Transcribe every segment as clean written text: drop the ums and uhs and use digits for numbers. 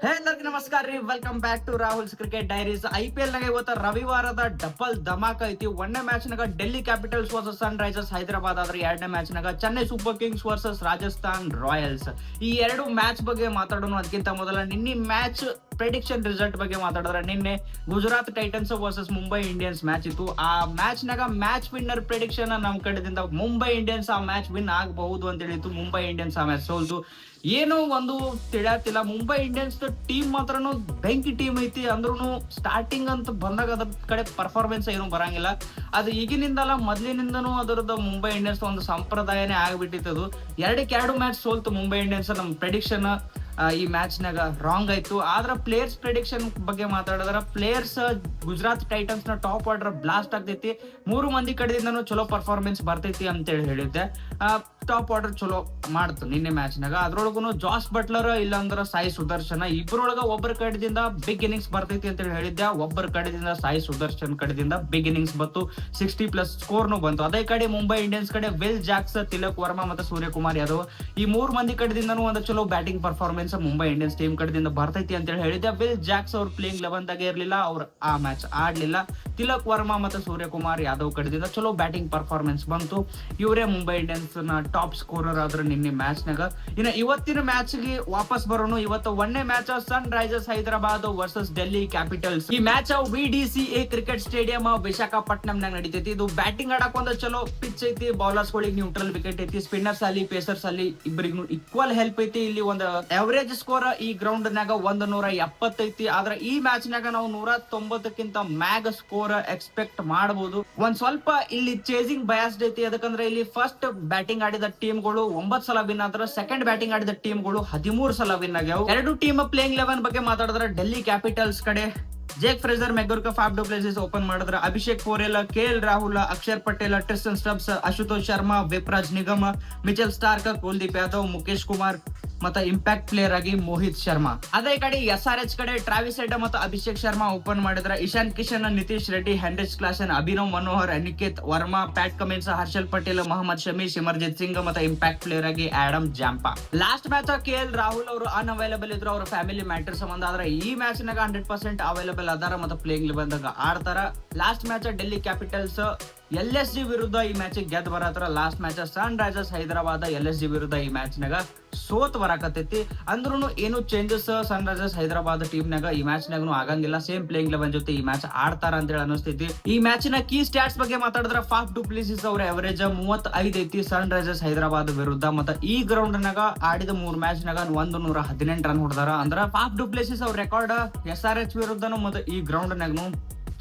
ಎಲ್ಲರಿಗೂ ನಮಸ್ಕಾರ ರೀ. Welcome back to Rahul's cricket diaries. IPL ನಾಗ ಇವತ್ತು ರವಿವಾರದ ಡಬಲ್ ಧಮಾಕ ಐತಿ. ಒಂದನೇ ಮ್ಯಾಚ್ ನಾಗ ಡೆಲ್ಲಿ ಕ್ಯಾಪಿಟಲ್ಸ್ ವರ್ಸಸ್ ಸನ್ ರೈಸರ್ಸ್ ಹೈದರಾಬಾದ್ ಆದ್ರೆ ಎರಡನೇ ಮ್ಯಾಚ್ ನಾಗ Chennai Super Kings versus Rajasthan Royals. ಈ ಎರಡು ಮ್ಯಾಚ್ ಬಗ್ಗೆ ಮಾತಾಡೋಣ. ಅದಕ್ಕಿಂತ ಮೊದಲ ನಿನ್ನೆ ಮ್ಯಾಚ್ ಪ್ರೆಡಿಕ್ಷನ್ ರಿಸಲ್ಟ್ ಬಗ್ಗೆ ಮಾತಾಡಿದ್ರೆ ನಿನ್ನೆ Gujarat Titans versus Mumbai Indians match ಇತ್ತು. ಆ ಮ್ಯಾಚ್ ನಾಗ ಮ್ಯಾಚ್ ವಿನ್ನರ್ ಪ್ರೆಡಿಕ್ಷನ್ ನಮ್ ಕಡೆದಿಂದ ಮುಂಬೈ ಇಂಡಿಯನ್ಸ್ ಆ ಮ್ಯಾಚ್ ವಿನ್ ಆಗಬಹುದು ಅಂತ ಹೇಳಿತ್ತು. ಮುಂಬೈ ಇಂಡಿಯನ್ಸ್ ಆ ಮ್ಯಾಚ್ ಸೋಲ್ತು. ಏನೋ ಒಂದು ತಿಳಿಯತ್ತಿಲ್ಲ. ಮುಂಬೈ ಇಂಡಿಯನ್ಸ್ ಟೀಮ್ ಮಾತ್ರನು ಬೆಂಕಿ ಟೀಮ್ ಐತಿ. ಅಂದ್ರೂ ಸ್ಟಾರ್ಟಿಂಗ್ ಅಂತ ಬಂದಾಗ ಅದ್ರ ಕಡೆ ಪರ್ಫಾರ್ಮೆನ್ಸ್ ಏನು ಬರಂಗಿಲ್ಲ. ಅದು ಈಗಿನಿಂದಲ್ಲ, ಮೊದ್ಲಿನಿಂದನೂ ಅದರದ್ದು ಮುಂಬೈ ಇಂಡಿಯನ್ಸ್ ಒಂದು ಸಂಪ್ರದಾಯನೇ ಆಗ್ಬಿಟ್ಟಿತ್ತು. ಎರಡು ಮ್ಯಾಚ್ ಸೋಲ್ತು ಮುಂಬೈ ಇಂಡಿಯನ್ಸ್. ನಮ್ಮ ಪ್ರೆಡಿಕ್ಷನ್ ಈ ಮ್ಯಾಚ್ ನಾಗ ರಾಂಗ್ ಆಯ್ತು. ಆದ್ರ ಪ್ಲೇಯರ್ಸ್ ಪ್ರೆಡಿಕ್ಷನ್ ಬಗ್ಗೆ ಮಾತಾಡಿದ್ರ ಪ್ಲೇಯರ್ಸ್ ಗುಜರಾತ್ ಟೈಟನ್ಸ್ ನ ಟಾಪ್ ಆರ್ಡರ್ ಬ್ಲಾಸ್ಟ್ ಆಗ್ತೈತಿ. 3 ಮಂದಿ ಕಡೆಯಿಂದನೂ ಚಲೋ ಪರ್ಫಾರ್ಮೆನ್ಸ್ ಬರ್ತೈತಿ ಅಂತೇಳಿ ಹೇಳಿದ್ದೆ. ಟಾಪ್ ಆರ್ಡರ್ ಚಲೋ ಮಾಡ್ತು ನಿನ್ನೆ ಮ್ಯಾಚ್ ನಾಗ. ಅದ್ರೊಳಗೂ ಜಾಸ್ ಬಟ್ಲರ್ ಇಲ್ಲಾಂದ್ರ ಸಾಯಿ ಸುದರ್ಶನ ಇಬ್ಬರೊಳಗ ಒಬ್ಬರ ಕಡೆದಿಂದ ಬಿಗ್ ಇನ್ನಿಂಗ್ಸ್ ಬರ್ತೈತಿ ಅಂತ ಹೇಳಿದ್ದೆ. ಒಬ್ಬರ ಕಡೆದಿಂದ ಸಾಯಿ ಸುದರ್ಶನ್ ಕಡೆದಿಂದ ಬಿಗ್ ಇನ್ನಿಂಗ್ಸ್ ಬಂತು. 60+ ಸ್ಕೋರ್ನು ಬಂತು. ಅದೇ ಕಡೆ ಮುಂಬೈ ಇಂಡಿಯನ್ಸ್ ಕಡೆ ವಿಲ್ ಜಾಕ್ಸ್, ತಿಲಕ್ ವರ್ಮಾ ಮತ್ತೆ ಸೂರ್ಯಕುಮಾರ್ ಯಾದವ್ ಈ 3 ಮಂದಿ ಕಡೆದಿಂದನೂ ಒಂದು ಚಲೋ batting performance Mumbai Indians team ಕಡೆದಿಂದ ಬರ್ತೈತಿ ಅಂತ ಹೇಳಿದ್ದೆ. ವಿಲ್ ಜಾಕ್ಸ್ ಅವ್ರ ಪ್ಲೇಯಿಂಗ್ 11 ದಾಗ ಇರ್ಲಿಲ್ಲ, ಅವ್ರು ಆ ಮ್ಯಾಚ್ ಆಡ್ಲಿಲ್ಲ. ತಿಲಕ್ ವರ್ಮಾ ಮತ್ತೆ ಸೂರ್ಯಕುಮಾರ್ ಯಾದವ್ ಕಡೆದಿಂದ ಚಲೋ ಬ್ಯಾಟಿಂಗ್ ಪರ್ಫಾರ್ಮೆನ್ಸ್ ಬಂತು. ಇವರೇ ಮುಂಬೈ ಇಂಡಿಯನ್ಸ್ ನ ಟಾಪ್ ಸ್ಕೋರರ್ ಆದ್ರೆ ನಿನ್ನೆ ಮ್ಯಾಚ್ ನಾಗ. ಇನ್ನು ಇವತ್ತಿನ ಮ್ಯಾಚ್ ಗೆ ವಾಪಸ್ ಬರೋಣ. ಇವತ್ತು ಒಂದನೇ match Sunrisers Hyderabad versus Delhi Capitals. ಈ ಮ್ಯಾಚ್ VDCA ಕ್ರಿಕೆಟ್ ಸ್ಟೇಡಿಯಂ ವಿಶಾಖಪಟ್ಟಣಂ ನಾಗ ನಡೀತೈತಿ. ಇದು ಬ್ಯಾಟಿಂಗ್ ಆಡಕ್ ಒಂದು ಚಲೋ ಪಿಚ್ ಐತಿ. ಬೌಲರ್ಸ್ ಗಳಿಗೆ ನ್ಯೂಟ್ರಲ್ ವಿಕೆಟ್ ಐತಿ. ಸ್ಪಿನ್ನರ್ಸ್ ಅಲ್ಲಿ ಪೇಸರ್ಸ್ ಅಲ್ಲಿ ಇಬ್ಬರಿಗೂ ಈಕ್ವಲ್ ಹೆಲ್ಪ್ ಐತಿ. ಇಲ್ಲಿ ಒಂದು ಅವರೇಜ್ ಸ್ಕೋರ್ ಈ ಗ್ರೌಂಡ್ ನಾಗ 170 ಐತಿ. ಆದ್ರೆ ಈ ಮ್ಯಾಚ್ ನಾಗ ನಾವು 190ಕ್ಕಿಂತ ಮ್ಯಾಗ್ ಸ್ಕೋರ್ ಎಕ್ಸ್ಪೆಕ್ಟ್ ಮಾಡಬಹುದು. ಒಂದ್ ಸ್ವಲ್ಪ ಇಲ್ಲಿ ಚೇಸಿಂಗ್ ಬಯಾಸ್ಡ್ ಐತಿ. ಅದಕ್ಕಂದ್ರೆ ಇಲ್ಲಿ ಫಸ್ಟ್ ಬ್ಯಾಟಿಂಗ್ ಆಡಿದ ಟೀಮ್ಗಳು 9 ಸಲ ವಿನ್ ಆದ್ರೆ ಸೆಕೆಂಡ್ ಬ್ಯಾಟಿಂಗ್ ಆಡಿದ ಟೀಮ್ಗಳು 13 ಸಲ ವಿನ್ ಆಗ್ಯಾವ. ಎರಡು ಟೀಮ್ ಪ್ಲೇಯಿಂಗ್ 11 ಬಗ್ಗೆ ಮಾತಾಡಿದ್ರೆ ಡೆಲ್ಲಿ ಕ್ಯಾಪಿಟಲ್ಸ್ ಕಡೆ Jake Fraser, McGurk, Faf du Plessis open ಮಾಡಿದ್ರ Abhishek Porel, KL Rahul, Akshar Patel, Tristan Stubbs, Ashutosh Sharma, Vipraj Nigam, Mitchell Starc, Kuldeep Yadav, Mukesh Kumar ಮತ್ತೆ ಇಂಪ್ಯಾಕ್ಟ್ ಪ್ಲೇಯರ್ ಆಗಿ ಮೋಹಿತ್ ಶರ್ಮಾ. ಅದೇ ಕಡೆ SRH ಕಡೆ ಟ್ರಾವಿಸ್ ಹೆಡ್ ಮತ್ತು ಅಭಿಷೇಕ್ ಶರ್ಮಾ ಓಪನ್ ಮಾಡಿದ್ರ Ishan Kishan, Nitish Reddy, Heinrich Klaasen, Abhinav Manohar, Aniket Varma, Pat Cummins, Harshal Patel, Mohammed Shami, Simarjeet Singh ಮತ್ತೆ ಇಂಪ್ಯಾಕ್ಟ್ ಪ್ಲೇಯರ್ ಆಗಿ Adam Zampa. Last match KL Rahul ಅವರು ಅನ್ಅವೈಲಬಲ್ ಇದ್ರು. ಅವರ ಫ್ಯಾಮಿಲಿ ಮ್ಯಾಟರ್ ಸಂಬಂಧ. ಆದ್ರೆ ಈ ಮ್ಯಾಚ್ ನಾಗ 100% ಅವೈಲಬಲ್ ಅದಾರ ಮತ್ತೆ ಪ್ಲೇಯಿಂಗ್ ಬಂದಾಗ ಆಡ್ತಾರ. Last match Delhi capitals LSG ವಿರುದ್ಧ ಈ ಮ್ಯಾಚ್ ಗೆದ್ದು ಬರತ್ರ. Last match Sunrisers Hyderabad LSG ವಿರುದ್ಧ ಈ ಮ್ಯಾಚ್ ನಾಗ ಸೋತ್ ಬರಾಕತೈತಿ. ಅಂದ್ರೂ ಏನು ಚೇಂಜಸ್ ಸನ್ ರೈಸರ್ಸ್ ಹೈದರಾಬಾದ್ ಟೀಮ್ ನಾಗ ಈ ಮ್ಯಾಚ್ ನಾಗೂ ಆಗಂಗಿಲ್ಲ. ಸೇಮ್ ಪ್ಲೇಯಿಂಗ್ 11 ಜೊತೆ ಈ ಮ್ಯಾಚ್ ಆಡ್ತಾರ ಅಂತ ಹೇಳಿ ಅನಿಸ್ತೈತಿ. ಈ ಮ್ಯಾಚ್ ನ ಕೀ ಸ್ಟಾಟ್ಸ್ ಬಗ್ಗೆ ಮಾತಾಡಿದ್ರೆ ಫಾಫ್ ಡು ಪ್ಲೇಸಿಸ್ ಅವ್ರ ಅವರೇಜ್ 35 ಐತಿ ಸನ್ ರೈಸರ್ಸ್ ಹೈದರಾಬಾದ್ ವಿರುದ್ಧ. ಮತ್ತೆ ಈ ಗ್ರೌಂಡ್ ನಾಗ ಆಡಿದ 3 ಮ್ಯಾಚ್ ನಾಗ 118 ರನ್ ಹೊಡೆದಾರ. ಅಂದ್ರ ಫಾಫ್ ಡು ಪ್ಲೇಸಿಸ್ ಅವ್ರ ರೆಕಾರ್ಡ್ SRH ವಿರುದ್ಧನು ಮತ್ತೆ ಈ ಗ್ರೌಂಡ್ ನಾಗೂ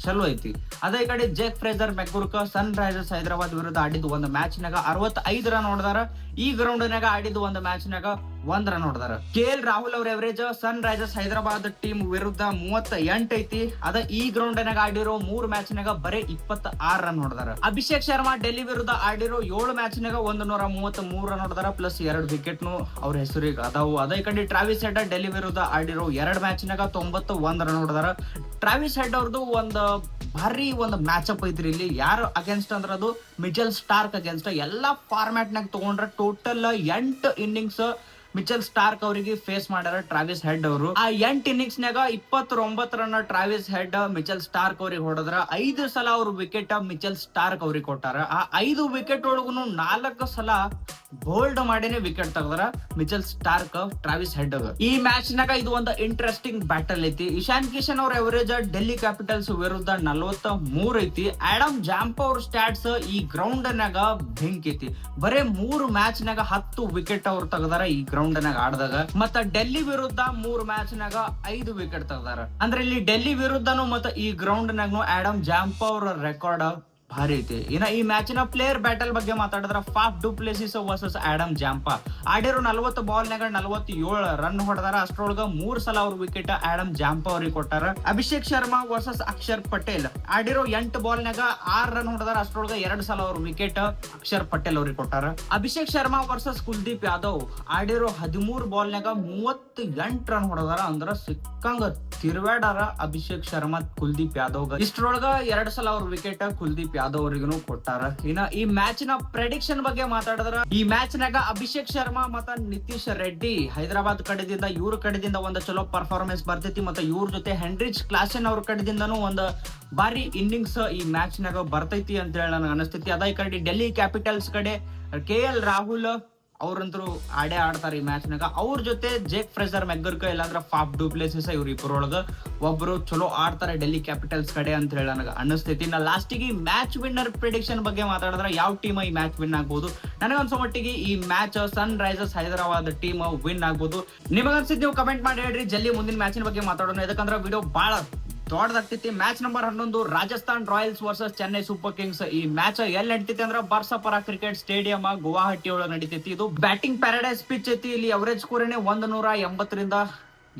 ಚಲೋ ಐತಿ. ಅದೇ ಕಡೆ ಜೇಕ್ ಫ್ರೇಜರ್, ಮೆಗ್ಗುರ್ಕ ಸನ್ ರೈಸರ್ಸ್ ಹೈದರಾಬಾದ್ ವಿರುದ್ಧ ಆಡಿದ್ದು ಒಂದು ಮ್ಯಾಚ್ ನಾಗ 65 ರನ್ ಹೊಡೆದಾರ. ಈ ಗ್ರೌಂಡ್ ನಾಗ ಆಡಿದ್ದು ಒಂದು ಮ್ಯಾಚ್ ನಾಗ 1 ರನ್ ಹೊಡೆದಾರ. KL ರಾಹುಲ್ ಅವ್ರ ಎವರೇಜ್ ಸನ್ ರೈಸರ್ಸ್ ಹೈದರಾಬಾದ್ ಟೀಮ್ ವಿರುದ್ಧ 38 ಐತಿ. ಅದ ಈ ಗ್ರೌಂಡ್ ನಾಗ ಆಡಿರೋ 3 ಮ್ಯಾಚ್ ನಾಗ ಬರೀ 26 ರನ್ ಹೊಡೆದಾರ. ಅಭಿಷೇಕ್ ಶರ್ಮಾ ಡೆಲ್ಲಿ ವಿರುದ್ಧ ಆಡಿರೋ 7 ಮ್ಯಾಚ್ ನಾಗ 133 ರನ್ ಹೊಡೆದಾರ. ಪ್ಲಸ್ 2 ವಿಕೆಟ್ ನು ಅವ್ರ ಹೆಸರಿಗೆ ಅದಾವು. ಅದೇ ಕಡೆ ಟ್ರಾವಿಸ್ ಹೆಡ್ ಡೆಲ್ಲಿ ವಿರುದ್ಧ ಆಡಿರೋ 2 ಮ್ಯಾಚ್ ನಾಗ 91 ರನ್ ಹೊಡೆದಾರ. ಟ್ರಾವಿಸ್ ಹೆಡ್ ಅವ್ರದ್ದು ಒಂದು ಭಾರಿ ಒಂದು ಮ್ಯಾಚ್ ಅಪ್ ಐತ್ರಿ. ಇಲ್ಲಿ ಯಾರು ಅಗೇನ್ಸ್ಟ್ ಅಂದ್ರ ಅದು ಮಿಚೆಲ್ ಸ್ಟಾರ್ಕ್ ಅಗೇನ್ಸ್ಟ್. ಎಲ್ಲಾ ಫಾರ್ಮ್ಯಾಟ್ ನಾಗ ತಗೊಂಡ್ರ ಟೋಟಲ್ 8 ಇನ್ನಿಂಗ್ಸ್ ಮಿಚೆಲ್ ಸ್ಟಾರ್ಕ್ ಅವರಿಗೆ ಫೇಸ್ ಮಾಡ್ಯಾರ ಟ್ರಾವಿಸ್ ಹೆಡ್ ಅವರು. ಆ 8 ಇನ್ನಿಂಗ್ಸ್ ನಾಗ 29 run Travis Head Mitchell Starc ಅವ್ರಿಗೆ ಹೊಡೆದ್ರ. 5 ಸಲ ಅವ್ರ ವಿಕೆಟ್ ಮಿಚೆಲ್ ಸ್ಟಾರ್ಕ್ ಅವ್ರಿಗೆ ಕೊಟ್ಟಾರ. ಆ 5 ವಿಕೆಟ್ ಒಳಗೂ 4 ಸಲ ಬೋಲ್ಡ್ ಮಾಡಿನೇ ವಿಕೆಟ್ ತೆಗದಾರ ಮಿಚೆಲ್ ಸ್ಟಾರ್ಕ್ ಟ್ರಾವಿಸ್ ಹೆಡ್. ಈ ಮ್ಯಾಚ್ ನಾಗ ಇದು ಒಂದು ಇಂಟ್ರೆಸ್ಟಿಂಗ್ ಬ್ಯಾಟಲ್ ಐತಿ. ಇಶಾನ್ ಕಿಶನ್ ಅವ್ರ ಎವರೇಜ್ ಡೆಲ್ಲಿ ಕ್ಯಾಪಿಟಲ್ಸ್ ವಿರುದ್ಧ 43 ಐತಿ. ಆಡಮ್ ಜಾಂಪಾ ಅವ್ರ ಸ್ಟಾಟ್ಸ್ ಈ ಗ್ರೌಂಡ್ ನಾಗ ಬೆಂಕಿ ಐತಿ. ಬರೇ 3 ಮ್ಯಾಚ್ ನಾಗ 10 ವಿಕೆಟ್ ಅವ್ರು ತೆಗದಾರ ಈ ಗ್ರೌಂಡ್ ನಾಗ ಆಡಿದಾಗ. ಮತ್ತ ಡೆಲ್ಲಿ ವಿರುದ್ಧ 3 ಮ್ಯಾಚ್ ನಾಗ 5 ವಿಕೆಟ್ ತೆಗದಾರ. ಅಂದ್ರೆ ಇಲ್ಲಿ ಡೆಲ್ಲಿ ವಿರುದ್ಧನು ಮತ್ತೆ ಈ ಗ್ರೌಂಡ್ ನಾಗ ಆಡಮ್ ಜಾಂಪಾ ಅವ್ರ ರೆಕಾರ್ಡ್ ಭಾರಿ ಐತಿ. ಇನ್ನ ಈ ಮ್ಯಾಚಿನ ಪ್ಲೇಯರ್ ಬ್ಯಾಟಲ್ ಬಗ್ಗೆ ಮಾತಾಡಿದ್ರ Faf du Plessis versus Adam Zampa. ಆಡಿರೋ 40 ಬಾಲ್ ನಾಗ 47 ರನ್ ಹೊಡೆದಾರ. ಅಷ್ಟ್ರೊಳಗ 3 ಸಲ ಅವ್ರ ವಿಕೆಟ್ ಆಡಮ್ ಜಾಂಪಾ ಅವ್ರಿಗೆ ಕೊಟ್ಟಾರ. ಅಭಿಷೇಕ್ ಶರ್ಮಾ ವರ್ಸಸ್ ಅಕ್ಷರ್ ಪಟೇಲ್ ಆಡಿರೋ 8 ಬಾಲ್ ನಾಗ 6 ರನ್ ಹೊಡೆದಾರ. ಅಷ್ಟ್ರೊಳಗ 2 ಸಲ ಅವ್ರ ವಿಕೆಟ್ ಅಕ್ಷರ್ ಪಟೇಲ್ ಅವ್ರಿಗೆ ಕೊಟ್ಟಾರ. ಅಭಿಷೇಕ್ ಶರ್ಮಾ ವರ್ಸಸ್ ಕುಲ್ದೀಪ್ ಯಾದವ್ ಆಡಿರೋ 13 ಬಾಲ್ ನಾಗ 38 ರನ್ ಹೊಡೆದಾರ. ಅಂದ್ರ ಸಿಕ್ಕಂಗ ತಿರ್ವಾಡಾರ ಅಭಿಷೇಕ್ ಶರ್ಮಾ ಕುಲ್ದೀಪ್ ಯಾದವ್. ಇಷ್ಟ್ರೊಳಗ 2 ಸಲ ಅವ್ರ ವಿಕೆಟ್ ಕುಲ್ದೀಪ್ ಯಾದವ್ ಅವರಿಗೂ ಕೊಟ್ಟಾರ. ಇನ್ನ ಈ ಮ್ಯಾಚ್ ನ ಪ್ರೆಡಿಕ್ಷನ್ ಬಗ್ಗೆ ಮಾತಾಡಿದ್ರ ಈ ಮ್ಯಾಚ್ ನಾಗ ಅಭಿಷೇಕ್ ಶರ್ಮಾ ಮತ್ತ ನಿತೀಶ್ ರೆಡ್ಡಿ ಹೈದರಾಬಾದ್ ಕಡೆದಿಂದ ಇವ್ರ ಕಡೆದಿಂದ ಒಂದು ಚಲೋ ಪರ್ಫಾರ್ಮೆನ್ಸ್ ಬರ್ತೈತಿ. ಮತ್ತೆ ಇವ್ರ ಜೊತೆ ಹೆನ್ರಿಚ್ ಕ್ಲಾಸೆನ್ ಅವ್ರ ಕಡೆದಿಂದನೂ ಒಂದು ಬಾರಿ ಇನ್ನಿಂಗ್ಸ್ ಈ ಮ್ಯಾಚ್ ನಾಗ ಬರ್ತೈತಿ ಅಂತ ಹೇಳಿ ನನಗೆ ಅನಿಸ್ತೈತಿ. ಅದ ಈ ಕಡೆ ಡೆಲ್ಲಿ ಕ್ಯಾಪಿಟಲ್ಸ್ ಕಡೆ KL ರಾಹುಲ್ ಅವ್ರಂತರೂ ಆಡೇ ಆಡ್ತಾರೆ ಈ ಮ್ಯಾಚ್ ನಾಗ. ಅವ್ರ ಜೊತೆ ಜೇಕ್ ಫ್ರೆಜರ್ ಮೆಗ್ಗರ್ಕ ಇಲ್ಲಾಂದ್ರೆ ಫಾಫ್ ಡುಪ್ಲೆಸಿಸ್ ಇವ್ರ ಇಬ್ಬರೊಳಗ ಒಬ್ರು ಚಲೋ ಆಡ್ತಾರೆ ಡೆಲ್ಲಿ ಕ್ಯಾಪಿಟಲ್ಸ್ ಕಡೆ ಅಂತ ಹೇಳಿ ನನಗೆ ಅನಿಸ್ತೈತಿ. ನಾ ಲಾಸ್ಟಿಗೆ ಈ ಮ್ಯಾಚ್ ವಿನ್ನರ್ ಪ್ರಿಡಿಕ್ಷನ್ ಬಗ್ಗೆ ಮಾತಾಡಿದ್ರೆ ಯಾವ ಟೀಮ್ ಈ ಮ್ಯಾಚ್ ವಿನ್ ಆಗ್ಬೋದು, ನನಗನ್ಸೋ ಮಟ್ಟಿಗೆ ಈ match Sunrisers Hyderabad team win ಆಗ್ಬೋದು. ನಿಮಗನ್ಸಿದ್ ನೀವು ಕಮೆಂಟ್ ಮಾಡಿ ಹೇಳ್ರಿ. ಜಲ್ದಿ ಮುಂದಿನ ಮ್ಯಾಚಿನ ಬಗ್ಗೆ ಮಾತಾಡೋಣ, ಯಾಕಂದ್ರೆ ವಿಡಿಯೋ ಬಹಳ ದೊಡ್ಡದಾಗ್ತೈತಿ. Match number 11 Rajasthan Royals versus Chennai Super Kings. ಈ ಮ್ಯಾಚ್ ಎಲ್ಲಿ ನಡೀತೈತಿ ಅಂದ್ರೆ ಬರ್ಸಾಪರ ಕ್ರಿಕೆಟ್ ಸ್ಟೇಡಿಯಂ ಗುವಾಹಟಿ ಒಳಗೆ ನಡೀತೈತಿ. ಇದು ಬ್ಯಾಟಿಂಗ್ ಪ್ಯಾರಡೈಸ್ ಪಿಚ್ ಐತಿ. ಇಲ್ಲಿ ಅವರೇಜ್ ಸ್ಕೋರ್ 180ರಿಂದ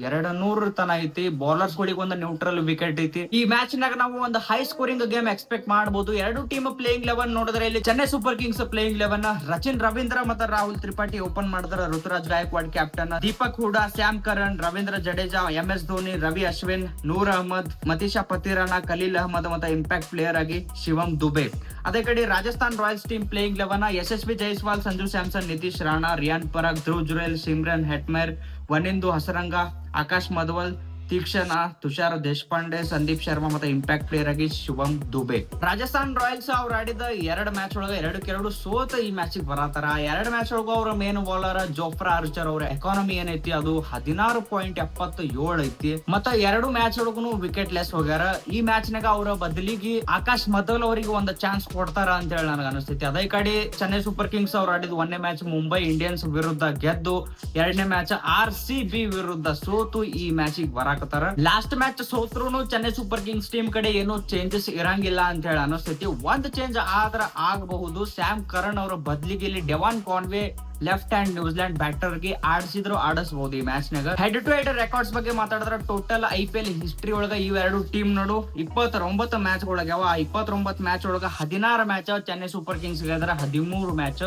200 ತನ ಐತಿ. ಬೌಲರ್ಸ್ ಗಳಿಗೆ ಒಂದು ನ್ಯೂಟ್ರಲ್ ವಿಕೆಟ್ ಐತಿ. ಈ ಮ್ಯಾಚ್ ನಾಗ ನಾವು ಒಂದು ಹೈ ಸ್ಕೋರಿಂಗ್ ಗೇಮ್ ಎಕ್ಸ್ಪೆಕ್ಟ್ ಮಾಡಬಹುದು. ಎರಡು ಟೀಮ್ ಪ್ಲೇಯಿಂಗ್ 11 ನೋಡಿದ್ರೆ ಇಲ್ಲಿ Chennai Super Kings playing 11 Rachin Ravindra ಮತ್ತು ರಾಹುಲ್ ತ್ರಿಪಾಠಿ ಓಪನ್ ಮಾಡಿದ್ರೆ, Ruturaj Gaikwad captain, Deepak Hooda, Sam Curran, Ravindra Jadeja, MS Dhoni, Ravi Ashwin, Noor Ahmad, Matheesha Pathirana, Khaleel Ahmed ಮತ್ತು ಇಂಪ್ಯಾಕ್ಟ್ ಪ್ಲೇಯರ್ ಆಗಿ ಶಿವಮ್ ದುಬೆ. ಅದೇ ಕಡೆ Rajasthan Royals team playing 11 Yashasvi Jaiswal, Sanju Samson, Nitish Rana, Riyan Parag, Dhruv Jurel, Shimron Hetmyer, Wanindu Hasaranga, Akash Madhwal, Theekshana, Tushar Deshpande, Sandeep Sharma ಮತ್ತೆ ಇಂಪ್ಯಾಕ್ಟ್ ಪ್ಲೇಯರ್ ಆಗಿ ಶಿವಮ್ ದುಬೆ. ರಾಜಸ್ಥಾನ್ ರಾಯಲ್ಸ್ ಅವ್ರು ಆಡಿದ 2 ಮ್ಯಾಚ್ ಒಳಗ 2-2 ಸೋತ ಈ ಮ್ಯಾಚ್ ಬರತಾರ. 2 ಮ್ಯಾಚ್ ಒಳಗ ಅವ್ರ ಮೇನ್ ಬೌಲರ್ ಜೋಫ್ರಾ ಆರ್ಚರ್ ಅವ್ರ ಎಕಾನಮಿ ಏನೈತಿ ಅದು 16.77 ಐತಿ. ಮತ್ತ 2 ಮ್ಯಾಚ್ ಒಳಗೂ ವಿಕೆಟ್ ಲೆಸ್ ಹೋಗ್ಯಾರ. ಈ ಮ್ಯಾಚ್ ನಾಗ ಅವರ ಬದಲಿಗೆ ಆಕಾಶ್ ಮಧವಲ್ ಅವರಿಗೆ ಒಂದು ಚಾನ್ಸ್ ಕೊಡ್ತಾರ ಅಂತ ಹೇಳಿ ನನಗೆ ಅನಿಸ್ತೈತಿ. ಅದೇ ಕಡೆ ಚೆನ್ನೈ ಸೂಪರ್ ಕಿಂಗ್ಸ್ ಅವ್ರು ಆಡಿದ 1ನೇ ಮ್ಯಾಚ್ ಮುಂಬೈ ಇಂಡಿಯನ್ಸ್ ವಿರುದ್ಧ ಗೆದ್ದು 2ನೇ ಮ್ಯಾಚ್ RCB ವಿರುದ್ಧ ಸೋತು ಈ ಮ್ಯಾಚಿಗೆ ಬರಾಕತ್ತಾರ. ಲಾಸ್ಟ್ ಮ್ಯಾಚ್ ಸೋತ್ರು ಚೆನ್ನೈ ಸೂಪರ್ ಕಿಂಗ್ಸ್ ಟೀಮ್ ಕಡೆ ಏನು ಚೇಂಜಸ್ ಇರಂಗಿಲ್ಲ ಅಂತ ಹೇಳಿ ಅನಿಸ್ತೈತಿ. ಒಂದ್ ಚೇಂಜ್ ಆದ್ರ ಆಗಬಹುದು. ಸ್ಯಾಮ್ ಕರಣ್ ಅವರ ಬದಲಿಗೆ ಇಲ್ಲಿ Devon Conway left hand New Zealand batter ಗೆ ಆಡಿಸಬಹುದು ಈ ಮ್ಯಾಚ್ ನಾಗ. ಹೆಡ್ ಟು ಹೆಡ್ ರೆಕಾರ್ಡ್ಸ್ ಬಗ್ಗೆ ಮಾತಾಡಿದ್ರೆ ಟೋಟಲ್ IPL ಹಿಸ್ಟ್ರಿ ಒಳಗ ಈ 2 ಟೀಮ್ ನೋಡು 29 ಮ್ಯಾಚ್ ಒಳಗ್ಯಾವ. 29 ಮ್ಯಾಚ್ ಒಳಗ 16 ಮ್ಯಾಚ್ ಚೆನ್ನೈ ಸೂಪರ್ ಕಿಂಗ್ಸ್ ಗೆದ್ರ, 13 ಮ್ಯಾಚ್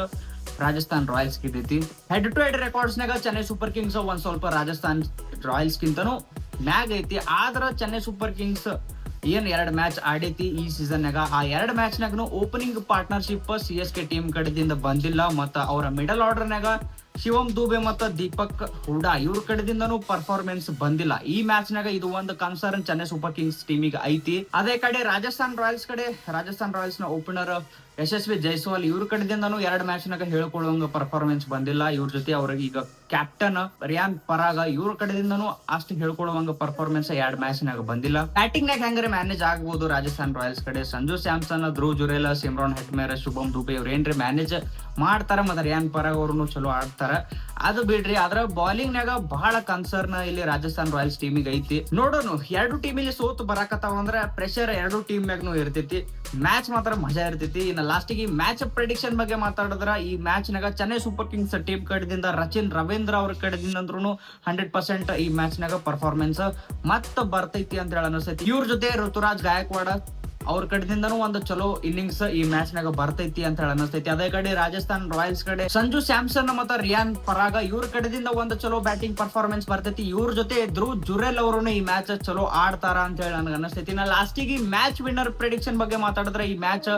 ರಾಜಸ್ಥಾನ್ ರಾಯಲ್ಸ್ ಗೆದ್ದೈತಿ. ಹೆಡ್ ಟು ಹೆಡ್ ರೆಕಾರ್ಡ್ಸ್ ನಾಗ ಚೆನ್ನೈ ಸೂಪರ್ ಕಿಂಗ್ಸ್ ಒಂದ್ ಸ್ವಲ್ಪ ರಾಜಸ್ಥಾನ್ ರಾಯಲ್ಸ್ ಗಿಂತನೂ ಮ್ಯಾಗ್ ಐತಿ. ಆದ್ರ ಚೆನ್ನೈ ಸೂಪರ್ ಕಿಂಗ್ಸ್ ಏನ್ 2 ಮ್ಯಾಚ್ ಆಡೈತಿ ಈ ಸೀಸನ್ ನಾಗ, ಆ 2 ಮ್ಯಾಚ್ ನಾಗ ಓಪನಿಂಗ್ ಪಾರ್ಟ್ನರ್ಶಿಪ್ CSK ಟೀಮ್ ಕಡೆದಿಂದ ಬಂದಿಲ್ಲ. ಮತ್ತ ಅವರ ಮಿಡಲ್ ಆರ್ಡರ್ ನಾಗ ಶಿವಮ್ ದುಬೆ ಮತ್ತ ದೀಪಕ್ ಹೂಡಾ ಇವ್ರ ಕಡೆದಿಂದನೂ ಪರ್ಫಾರ್ಮೆನ್ಸ್ ಬಂದಿಲ್ಲ. ಈ ಮ್ಯಾಚ್ ನಾಗ ಇದು ಒಂದು ಕನ್ಸರ್ನ್ ಚೆನ್ನೈ ಸೂಪರ್ ಕಿಂಗ್ಸ್ ಟೀಮಿಗೆ ಐತಿ. ಅದೇ ಕಡೆ ರಾಜಸ್ಥಾನ್ ರಾಯಲ್ಸ್ ನ ಓಪನರ್ ಯಶಸ್ವಿ ಜೈಸ್ವಾಲ್ ಇವ್ರ ಕಡೆದಿಂದನೂ 2 ಮ್ಯಾಚ್ ನಾಗ ಹೇಳ್ಕೊಳ್ಳುವಂಗ ಪರ್ಫಾರ್ಮೆನ್ಸ್ ಬಂದಿಲ್ಲ. ಇವ್ರ ಜೊತೆ ಅವ್ರಿಗೆ ಈಗ ಕ್ಯಾಪ್ಟನ್ ರಿಯಾನ್ ಪರಾಗ ಇವ್ರ ಕಡೆದಿಂದನೂ ಅಷ್ಟು ಹೇಳ್ಕೊಳ್ಳುವಂಗ ಪರ್ಫಾರ್ಮೆನ್ಸ್ 2 ಮ್ಯಾಚ್ ನಾಗ ಬಂದಿಲ್ಲ. ಬ್ಯಾಟಿಂಗ್ ನಾಗ ಹೆಂಗ್ರೆ ಮ್ಯಾನೇಜ್ ಆಗಬಹುದು ರಾಜಸ್ಥಾನ್ ರಾಯಲ್ಸ್ ಕಡೆ. ಸಂಜು ಸ್ಯಾಮ್ಸನ್, ಧ್ರುವ್ ಜುರೇಲ್, ಸಿಮ್ರಾನ್ ಹೆಟ್ಮೇರ್, ಶುಭಮ್ ದುಬೆ ಇವ್ರ ಏನ್ರಿ ಮ್ಯಾನೇಜ್ ಮಾಡ್ತಾರ. ಮತ್ತೆ ರಿಯಾನ್ ಪರಾಗ್ ಅವ್ರು ಚಲೋ ಆಡ್ತಾರ. ಅದು ಬಿಡ್ರಿ, ಆದ್ರ ಬೌಲಿಂಗ್ ನಾಗ ಬಹಳ ಕನ್ಸರ್ನ್ ಇಲ್ಲಿ ರಾಜಸ್ಥಾನ್ ರಾಯಲ್ಸ್ ಟೀಮಿಗೆ ಐತಿ. ನೋಡೋಣ, 2 ಟೀಮ್ ಇಲ್ಲಿ ಸೋತು ಬರಾಕತ್ತಾವ ಅಂದ್ರೆ ಪ್ರೆಷರ್ 2 ಟೀಮ್ ಮ್ಯಾಗ್ನು ಇರ್ತೈತಿ. ಮ್ಯಾಚ್ ಮಾತ್ರ ಮಜಾ ಇರ್ತೈತಿ. ಇನ್ನು ಲಾಸ್ಟಿಗೆ ಮ್ಯಾಚ್ ಪ್ರೆಡಿಕ್ಷನ್ ಬಗ್ಗೆ ಮಾತಾಡಿದ್ರ ಈ ಮ್ಯಾಚ್ ನಾಗ ಚೆನ್ನೈ ಸೂಪರ್ ಕಿಂಗ್ಸ್ ಟೀಮ್ ಕಡೆದಿಂದ ರಚಿನ್ ರವೀಂದ್ರ ಅವ್ರ ಕಡೆದಿಂದ 100% ಈ ಮ್ಯಾಚ್ ನಾಗ ಪರ್ಫಾರ್ಮೆನ್ಸ್ ಮತ್ತ ಬರ್ತೈತಿ ಅಂತ ಹೇಳಿ ಅನಿಸ್ತೈತಿ. ಇವ್ರ ಜೊತೆ ಋತುರಾಜ್ ಗಾಯಕ್ವಾಡ್ ಅವ್ರ ಕಡೆದಿಂದನೂ ಒಂದು ಚಲೋ ಇನ್ನಿಂಗ್ಸ್ ಈ ಮ್ಯಾಚ್ ನಾಗ ಬರ್ತೈತಿ ಅಂತ ಹೇಳಿ ಅನಿಸ್ತೈತಿ. ಅದೇ ಕಡೆ ರಾಜಸ್ಥಾನ್ ರಾಯಲ್ಸ್ ಕಡೆ ಸಂಜು ಸ್ಯಾಮ್ಸನ್ ಮತ್ತು ರಿಯಾನ್ ಪರಾಗ ಇವ್ರ ಕಡೆದಿಂದ ಒಂದು ಚಲೋ ಬ್ಯಾಟಿಂಗ್ ಪರ್ಫಾರ್ಮೆನ್ಸ್ ಬರ್ತೈತಿ. ಇವ್ರ ಜೊತೆ ಧ್ರುವ್ ಜುರೇಲ್ ಅವರು ಈ ಮ್ಯಾಚ್ ಚಲೋ ಆಡ್ತಾರ ಅಂತ ಹೇಳಿ ನನಗೆ ಅನಿಸ್ತೈತಿ. ನಾ ಲಾಸ್ಟಿಗೆ ಮ್ಯಾಚ್ ವಿನ್ನರ್ ಪ್ರೆಡಿಕ್ಷನ್ ಬಗ್ಗೆ ಮಾತಾಡಿದ್ರೆ ಈ ಮ್ಯಾಚ್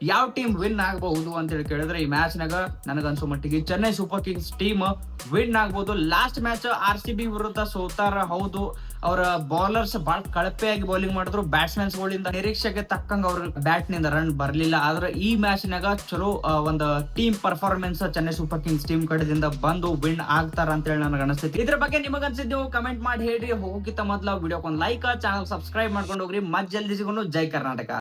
ಯಾವ ಟೀಮ್ ವಿನ್ ಆಗಬಹುದು ಅಂತ ಹೇಳಿ ಕೇಳಿದ್ರೆ ಈ ಮ್ಯಾಚ್ ನಾಗ ನನಗನ್ಸೋ ಮಟ್ಟಿಗೆ Chennai Super Kings team win ಆಗ್ಬಹುದು. ಲಾಸ್ಟ್ ಮ್ಯಾಚ್ RCB ವಿರುದ್ಧ ಸೋತಾರ, ಹೌದು. ಅವರ ಬೌಲರ್ಸ್ ಬಹಳ ಕಳಪೆಯಾಗಿ ಬೌಲಿಂಗ್ ಮಾಡಿದ್ರು. ಬ್ಯಾಟ್ಸ್ಮನ್ಸ್ ಗಳಿಂದ ನಿರೀಕ್ಷೆಗೆ ತಕ್ಕಂಗ ಅವ್ರ ಬ್ಯಾಟ್ ನಿಂದ ರನ್ ಬರ್ಲಿಲ್ಲ. ಆದ್ರೆ ಈ ಮ್ಯಾಚ್ ನಾಗ ಚಲೋ ಒಂದು team performance Chennai Super Kings team ಕಡೆದಿಂದ ಬಂದು ವಿನ್ ಆಗ್ತಾರ ಅಂತ ಹೇಳಿ ನನಗೆ ಅನಿಸ್ತೈತಿ. ಇದ್ರ ಬಗ್ಗೆ ನಿಮಗ ಅನ್ಸಿದ್ದು ಕಮೆಂಟ್ ಮಾಡಿ ಹೇಳ್ರಿ. ಹೋಗಿತ್ತ ಮೊದ್ಲ ವಿಡಿಯೋಕ್ ಒಂದು ಲೈಕ್, ಚಾನಲ್ ಸಬ್ಸ್ಕ್ರೈಬ್ ಮಾಡ್ಕೊಂಡು ಹೋಗ್ರಿ. ಮತ್ ಜಲ್ದಿ ಸಿಗೋನು. ಜೈ ಕರ್ನಾಟಕ.